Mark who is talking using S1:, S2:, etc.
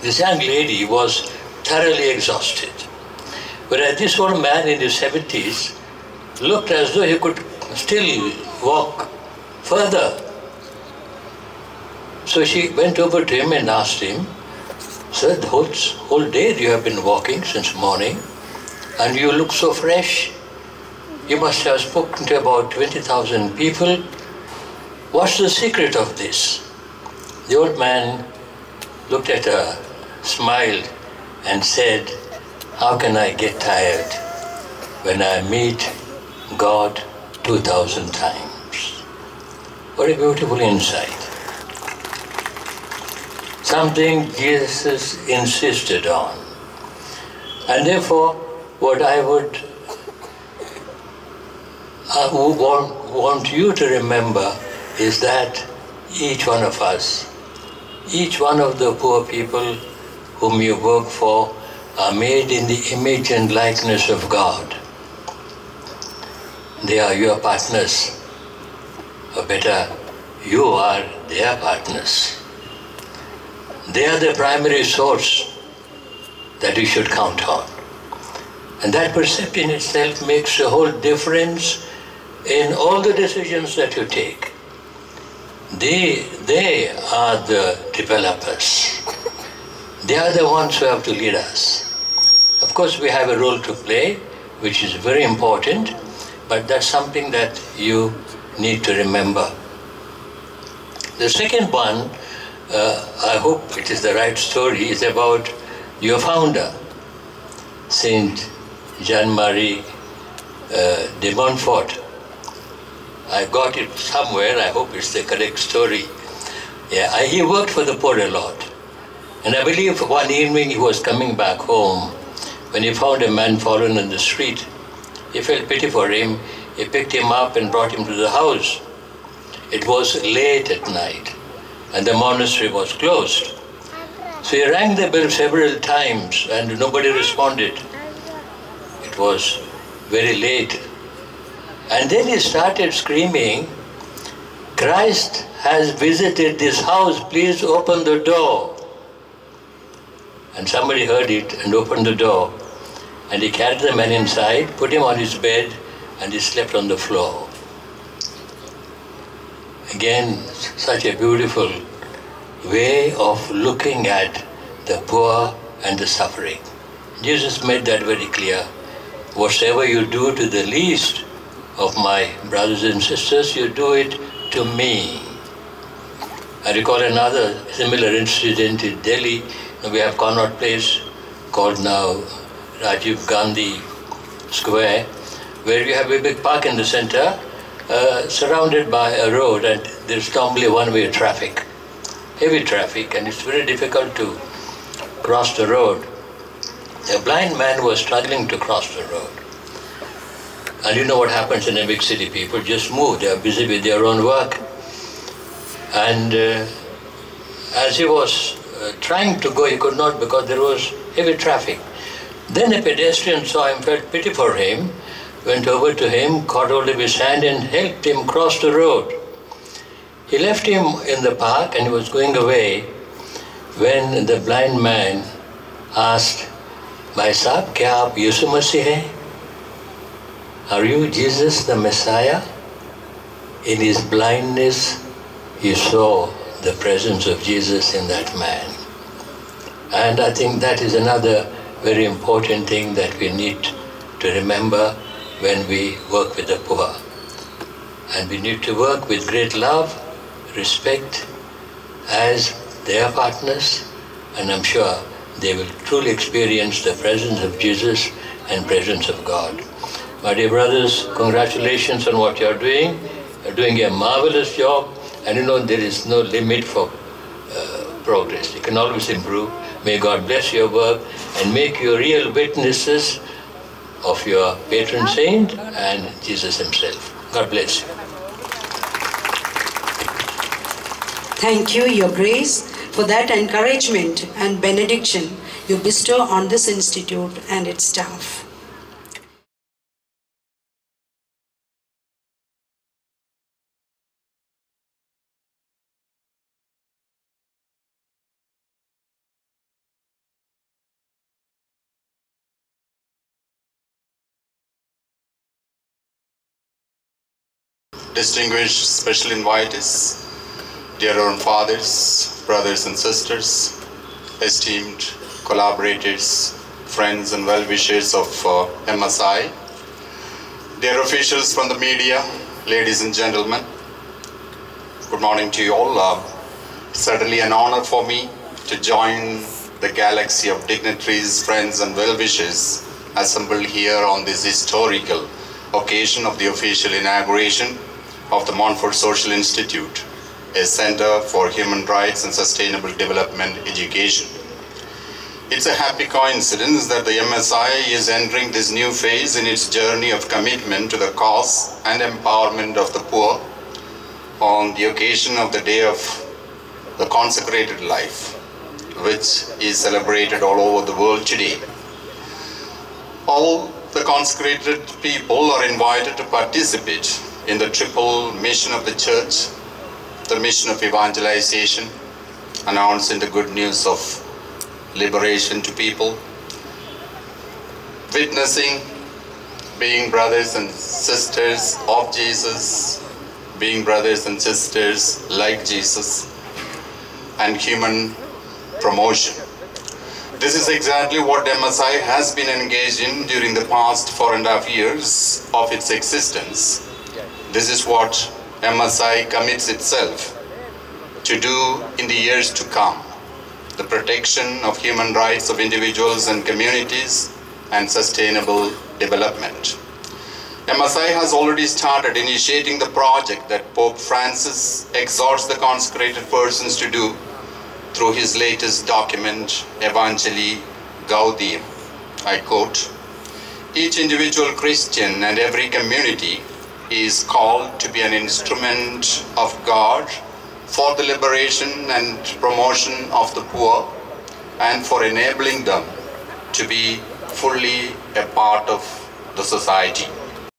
S1: this young lady was thoroughly exhausted. Whereas this old man in his 70s looked as though he could still walk further. So she went over to him and asked him, "Sir, the whole day you have been walking since morning and you look so fresh. You must have spoken to about 20,000 people. What's the secret of this?" The old man looked at her, smiled and said, "How can I get tired when I meet God 2,000 times?" What a beautiful insight. Something Jesus insisted on. And therefore, what I would want you to remember is that each one of us, each one of the poor people whom you work for are made in the image and likeness of God. They are your partners, or better, you are their partners. They are the primary source that you should count on. And that perception itself makes a whole difference in all the decisions that you take. They are the developers. They are the ones who have to lead us. Of course, we have a role to play, which is very important, but that's something that you need to remember. The second one, I hope it is the right story, is about your founder, Saint Jean-Marie de Montfort. I got it somewhere, I hope it's the correct story. Yeah, he worked for the poor a lot. And I believe one evening he was coming back home when he found a man fallen in the street. He felt pity for him, he picked him up and brought him to the house. It was late at night and the monastery was closed. So he rang the bell several times and nobody responded. It was very late. And then he started screaming, "Christ has visited this house, please open the door." And somebody heard it and opened the door. And he carried the man inside, put him on his bed, and he slept on the floor. Again, such a beautiful way of looking at the poor and the suffering. Jesus made that very clear. Whatever you do to the least of my brothers and sisters, you do it to me. I recall another similar incident in Delhi. We have Connaught Place, called now Rajiv Gandhi Square, where you have a big park in the center, surrounded by a road, and there's normally one-way traffic, heavy traffic, and it's very difficult to cross the road. A blind man was struggling to cross the road. And you know what happens in a big city, people just move, they are busy with their own work. And as he was trying to go, he could not because there was heavy traffic. Then a pedestrian saw him, felt pity for him, went over to him, caught hold of his hand and helped him cross the road. He left him in the park and he was going away when the blind man asked, "Bhai Sahab, kya aap Yusuf Masih hai? Are you Jesus the Messiah?" In his blindness, he saw the presence of Jesus in that man. And I think that is another very important thing that we need to remember when we work with the poor. And we need to work with great love, respect as their partners, and I'm sure they will truly experience the presence of Jesus and presence of God. My dear brothers, congratulations on what you're doing. You're doing a marvelous job, and you know there is no limit for progress. You can always improve. May God bless your work and make you real witnesses of your patron saint and Jesus himself. God bless you.
S2: Thank you, Your Grace, for that encouragement and benediction you bestow on this institute and its staff.
S3: distinguished special invitees, dear own fathers, brothers and sisters, esteemed collaborators, friends and well-wishers of MSI, dear officials from the media, ladies and gentlemen, good morning to you all. Certainly an honor for me to join the galaxy of dignitaries, friends and well-wishers assembled here on this historical occasion of the official inauguration of the Montfort Social Institute, a Center for Human Rights and Sustainable Development Education. It's a happy coincidence that the MSI is entering this new phase in its journey of commitment to the cause and empowerment of the poor on the occasion of the Day of the Consecrated Life, which is celebrated all over the world today. All the consecrated people are invited to participate in the triple mission of the Church, the mission of evangelization, announcing the good news of liberation to people, witnessing, being brothers and sisters of Jesus, being brothers and sisters like Jesus, and human promotion. This is exactly what MSI has been engaged in during the past 4.5 years of its existence. This is what MSI commits itself to do in the years to come: the protection of human rights of individuals and communities and sustainable development. MSI has already started initiating the project that Pope Francis exhorts the consecrated persons to do through his latest document, Evangelii Gaudium. I quote, "Each individual Christian and every community is called to be an instrument of God for the liberation and promotion of the poor and for enabling them to be fully a part of the society."